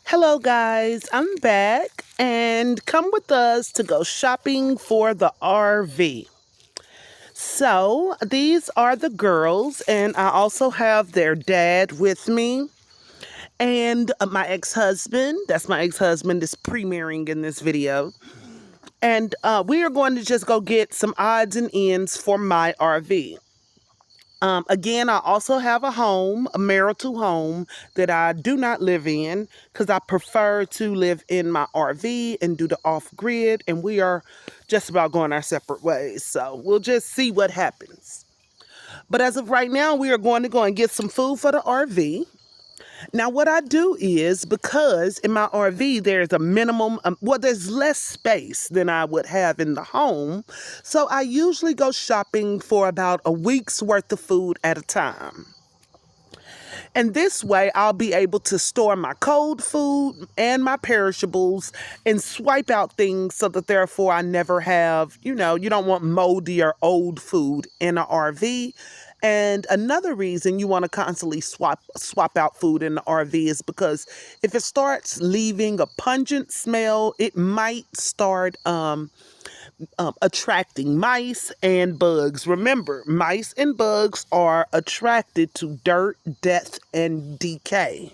Hello, guys. I'm back and come with us to go shopping for the RV. So, these are the girls, and I also have their dad with me and my ex husband. That's my ex husband, is premiering in this video. And we are going to just go get some odds and ends for my RV. Again, I also have a home, a marital home that I do not live in because I prefer to live in my RV and do the off grid. And we are just about going our separate ways. So we'll just see what happens. But as of right now, we are going to go and get some food for the RV. Now, what I do is because in my RV there's a minimum, there's less space than I would have in the home. So I usually go shopping for about a week's worth of food at a time. And this way, I'll be able to store my cold food and my perishables and swipe out things so that therefore I never have, you don't want moldy or old food in an RV. And another reason you want to constantly swap out food in the RV is because if it starts leaving a pungent smell, it might start attracting mice and bugs. Remember, mice and bugs are attracted to dirt, death, and decay.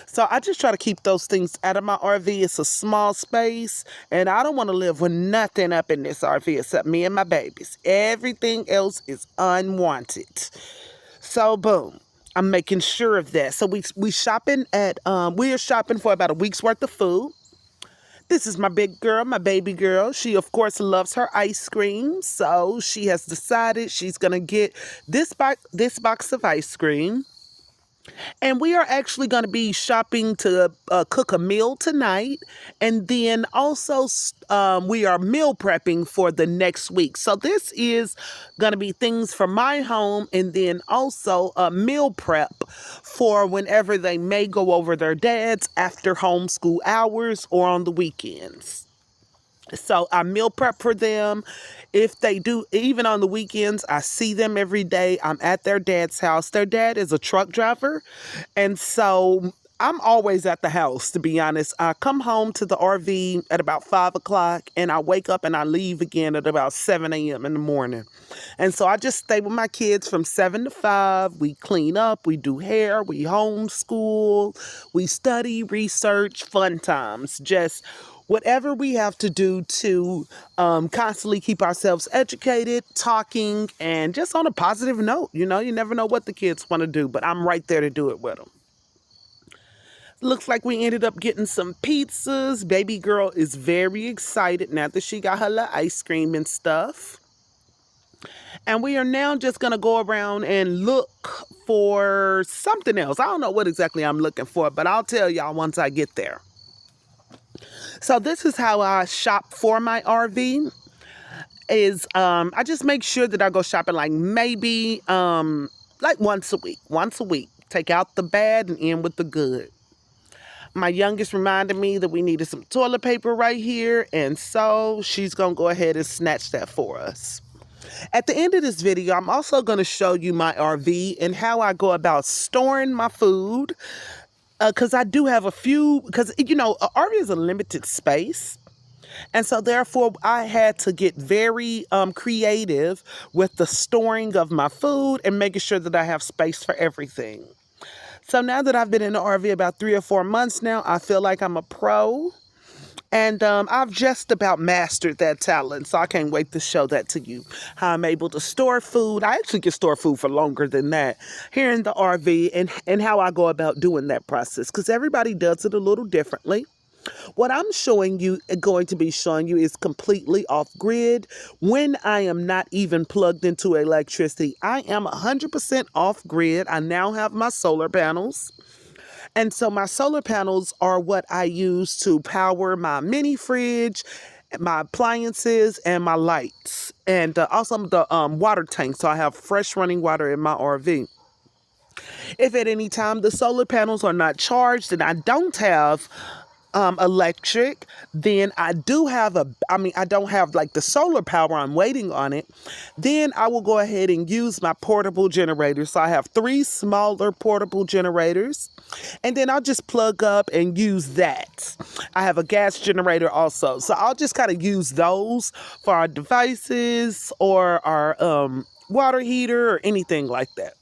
So I just try to keep those things out of my RV. It's a small space, and I don't want to live with nothing up in this RV except me and my babies. Everything else is unwanted. So boom. I'm making sure of that. So we shopping at we are shopping for about a week's worth of food. This is my big girl, my baby girl. She, of course, loves her ice cream. So she has decided she's going to get this box of ice cream. And we are actually going to be shopping to cook a meal tonight. And then also we are meal prepping for the next week. So this is going to be things for my home and then also a meal prep for whenever they may go over their dads after homeschool hours or on the weekends. So I meal prep for them. If they do, even on the weekends, I see them every day. I'm at their dad's house. Their dad is a truck driver. And so I'm always at the house, to be honest. I come home to the RV at about 5 o'clock and I wake up and I leave again at about 7 a.m. in the morning. And so I just stay with my kids from 7 to 5. We clean up, we do hair, we homeschool, we study, research, fun times. Just whatever we have to do to constantly keep ourselves educated, talking, and just on a positive note. You never know what the kids want to do, but I'm right there to do it with them. Looks like we ended up getting some pizzas. Baby girl is very excited now that she got her little ice cream and stuff. And we are now just going to go around and look for something else. I don't know what exactly I'm looking for, but I'll tell y'all once I get there. So this is how I shop for my RV. I just make sure that I go shopping like maybe like once a week. Once a week. Take out the bad and in with the good. My youngest reminded me that we needed some toilet paper right here, and so she's going to go ahead and snatch that for us. At the end of this video, I'm also going to show you my RV and how I go about storing my food. Because I do have a few, because, an RV is a limited space. And so therefore, I had to get very creative with the storing of my food and making sure that I have space for everything. So now that I've been in the RV about 3 or 4 months now, I feel like I'm a pro. And I've just about mastered that talent, so I can't wait to show that to you, how I'm able to store food. I actually can store food for longer than that here in the RV, and how I go about doing that process, because everybody does it a little differently. What I'm going to be showing you is completely off-grid when I am not even plugged into electricity. I am 100% off-grid. I now have my solar panels. And so my solar panels are what I use to power my mini fridge, my appliances, and my lights. And also the water tank, so I have fresh running water in my RV. If at any time the solar panels are not charged and I don't have electric. Then I do have I don't have like the solar power. I'm waiting on it. Then I will go ahead and use my portable generator. So I have 3 smaller portable generators. And then I'll just plug up and use that. I have a gas generator also. So I'll just kind of use those for our devices or our water heater or anything like that.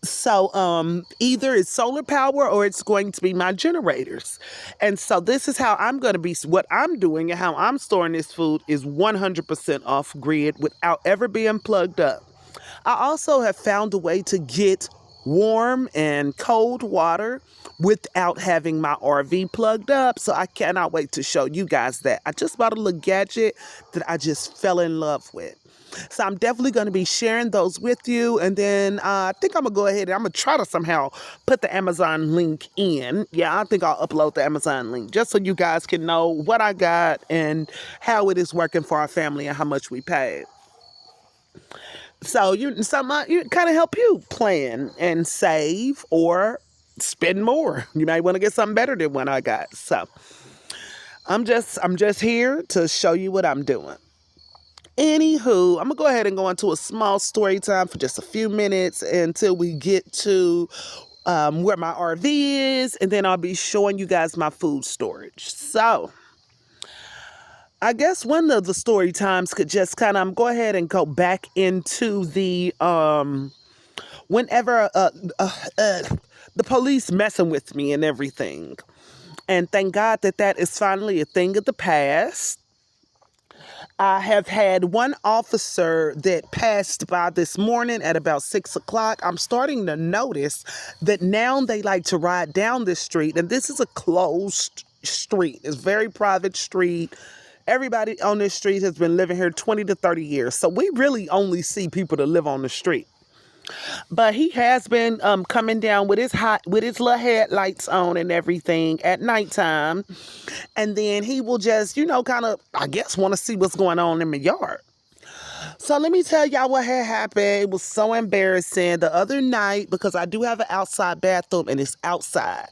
So either it's solar power or it's going to be my generators. And so this is how I'm going to be, what I'm doing and how I'm storing this food is 100% off grid without ever being plugged up. I also have found a way to get warm and cold water without having my RV plugged up. So I cannot wait to show you guys that. I just bought a little gadget that I just fell in love with. So I'm definitely going to be sharing those with you. And then I think I'm going to go ahead and I'm going to try to somehow put the Amazon link in. Yeah, I think I'll upload the Amazon link just so you guys can know what I got and how it is working for our family and how much we paid. So you kind of help you plan and save or spend more. You might want to get something better than what I got. So I'm just here to show you what I'm doing. Anywho, I'm gonna go ahead and go into a small story time for just a few minutes until we get to where my RV is, and then I'll be showing you guys my food storage. So I guess one of the story times could just kind of go ahead and go back into the whenever the police messing with me and everything. And thank God that is finally a thing of the past. I have had one officer that passed by this morning at about 6 o'clock. I'm starting to notice that now they like to ride down this street, and this is a closed street. It's a very private street. Everybody on this street has been living here 20 to 30 years. So we really only see people that live on the street. But he has been coming down with his little headlights on and everything at nighttime. And then he will just, kind of, I guess, want to see what's going on in my yard. So let me tell y'all what had happened. It was so embarrassing the other night because I do have an outside bathroom and it's outside.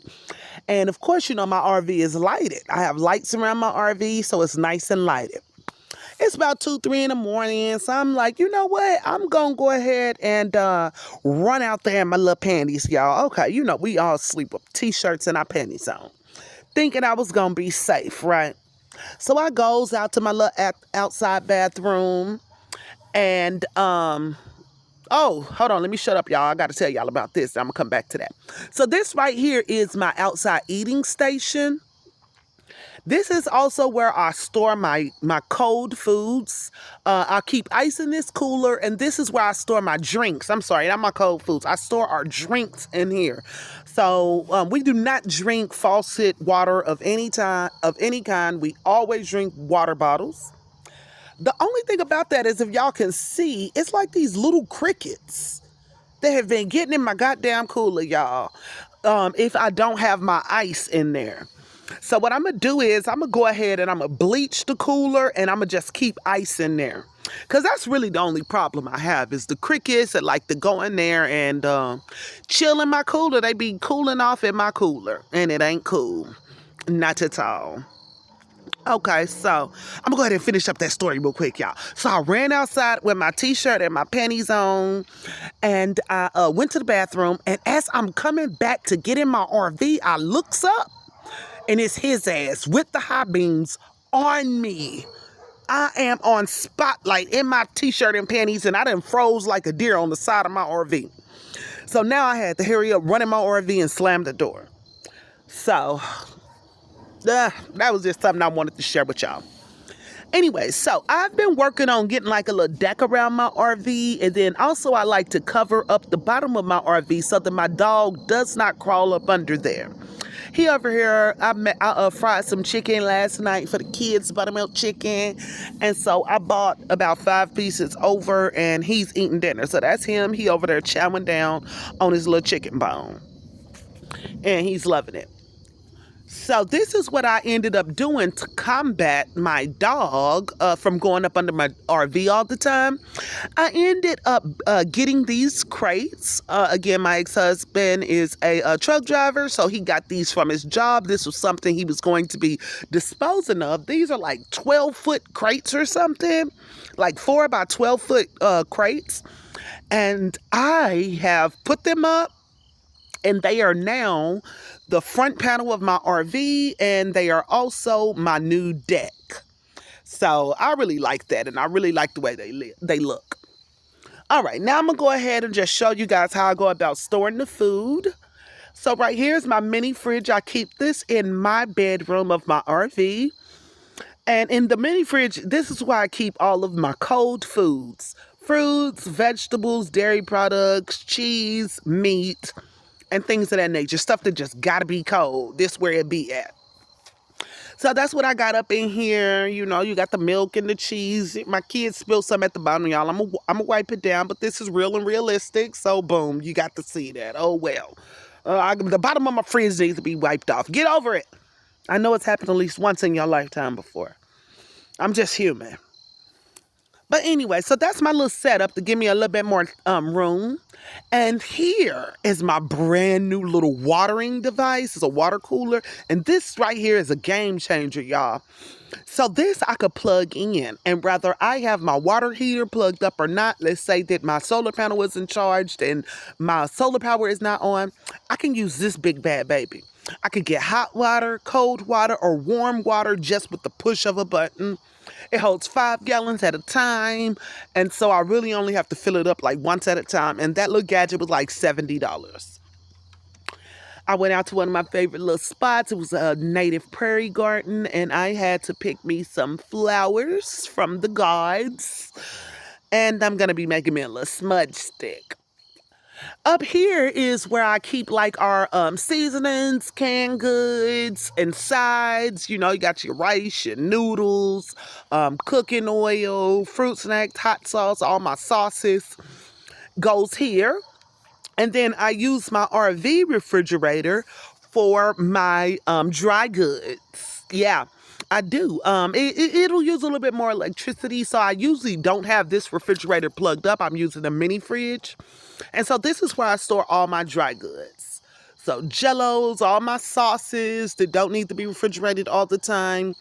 And of course, my RV is lighted. I have lights around my RV, so it's nice and lighted. It's about 2, 3 in the morning. So I'm like, you know what? I'm going to go ahead and run out there in my little panties, y'all. Okay, we all sleep with t-shirts and our panties on. Thinking I was going to be safe, right? So I goes out to my little outside bathroom. And, oh, hold on. Let me shut up, y'all. I got to tell y'all about this. I'm going to come back to that. So this right here is my outside eating station. This is also where I store my cold foods. I keep ice in this cooler, and this is where I store my drinks. I'm sorry, not my cold foods. I store our drinks in here. So we do not drink faucet water of any kind. We always drink water bottles. The only thing about that is, if y'all can see, it's like these little crickets that have been getting in my goddamn cooler, y'all. If I don't have my ice in there. So what I'm going to do is I'm going to go ahead and I'm going to bleach the cooler and I'm going to just keep ice in there. Because that's really the only problem I have is the crickets that like to go in there and chill in my cooler. They be cooling off in my cooler and it ain't cool. Not at all. Okay, so I'm going to go ahead and finish up that story real quick, y'all. So I ran outside with my t-shirt and my panties on, and I went to the bathroom. And as I'm coming back to get in my RV, I looks up. And it's his ass with the high beams on me. I am on spotlight in my t-shirt and panties, and I done froze like a deer on the side of my RV. So now I had to hurry up, run in my RV, and slam the door. So that was just something I wanted to share with y'all. Anyway, so I've been working on getting like a little deck around my RV, and then also I like to cover up the bottom of my RV so that my dog does not crawl up under there. He over here, I fried some chicken last night for the kids, buttermilk chicken. And so I bought about 5 pieces over, and he's eating dinner. So that's him. He over there chowing down on his little chicken bone. And he's loving it. So this is what I ended up doing to combat my dog from going up under my RV all the time. I ended up getting these crates. Again, my ex-husband is a truck driver, so he got these from his job. This was something he was going to be disposing of. These are like 12-foot crates or something, like 4 by 12-foot crates. And I have put them up, and they are now the front panel of my RV, and they are also my new deck. So I really like that, and I really like the way they look. All right, now I'm going to go ahead and just show you guys how I go about storing the food. So right here is my mini fridge. I keep this in my bedroom of my RV. And in the mini fridge, this is where I keep all of my cold foods. Fruits, vegetables, dairy products, cheese, meat, and things of that nature. Stuff that just gotta be cold. This where it be at. So that's what I got up in here. You know, you got the milk and the cheese. My kids spilled some at the bottom, y'all. I'm gonna wipe it down, but this is real and realistic. So boom, you got to see that. Oh well. The bottom of my fridge needs to be wiped off. Get over it. I know it's happened at least once in your lifetime before. I'm just human. But anyway, so that's my little setup to give me a little bit more room. And here is my brand new little watering device. It's a water cooler. And this right here is a game changer, y'all. So this I could plug in. And whether I have my water heater plugged up or not, let's say that my solar panel isn't charged and my solar power is not on, I can use this big bad baby. I could get hot water, cold water, or warm water just with the push of a button. It holds 5 gallons at a time, and so I really only have to fill it up like once at a time, and that little gadget was like $70. I went out to one of my favorite little spots. It was a native prairie garden, and I had to pick me some flowers from the gods, and I'm going to be making me a little smudge stick. Up here is where I keep like our seasonings, canned goods, and sides. You know, you got your rice, your noodles, cooking oil, fruit snacks, hot sauce, all my sauces goes here. And then I use my RV refrigerator for my dry goods. Yeah, I do. It'll use a little bit more electricity, so I usually don't have this refrigerator plugged up. I'm using a mini fridge. And so this is where I store all my dry goods. So Jell-O's, all my sauces that don't need to be refrigerated all the time,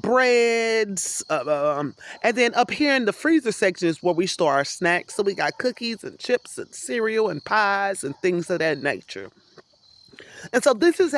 breads, and then up here in the freezer section is where we store our snacks. So we got cookies and chips and cereal and pies and things of that nature. And so this is how